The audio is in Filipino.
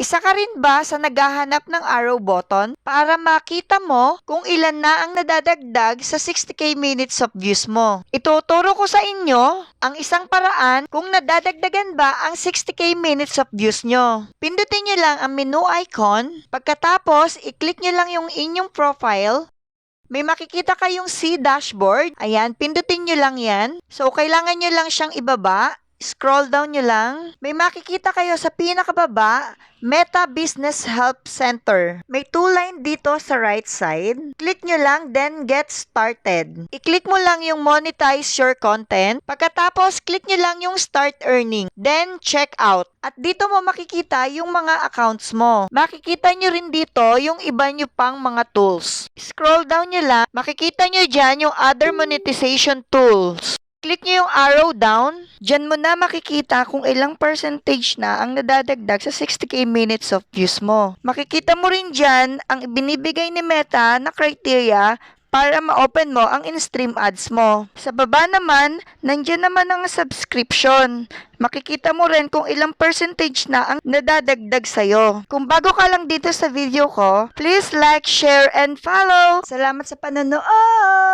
Isa ka rin ba sa naghahanap ng arrow button para makita mo kung ilan na ang nadadagdag sa 60k minutes of views mo? Ituturo ko sa inyo ang isang paraan kung nadadagdagan ba ang 60k minutes of views nyo. Pindutin nyo lang ang menu icon, pagkatapos i-click nyo lang yung inyong profile. May makikita kayong see dashboard. Ayan, pindutin nyo lang yan. So, kailangan nyo lang siyang ibaba. Scroll down nyo lang. May makikita kayo sa pinakababa, Meta Business Help Center. May 2 line dito sa right side. Click nyo lang, then get started. I-click mo lang yung monetize your content. Pagkatapos, click nyo lang yung start earning. Then, check out. At dito mo makikita yung mga accounts mo. Makikita nyo rin dito yung iba nyo pang mga tools. Scroll down nyo lang, makikita nyo dyan yung other monetization tools. Click nyo yung arrow down. Diyan mo na makikita kung ilang percentage na ang nadadagdag sa 60k minutes of views mo. Makikita mo rin dyan ang binibigay ni Meta na criteria para ma-open mo ang in-stream ads mo. Sa baba naman, nandyan naman ang subscription. Makikita mo rin kung ilang percentage na ang nadadagdag sa'yo. Kung bago ka lang dito sa video ko, please like, share, and follow. Salamat sa panonood!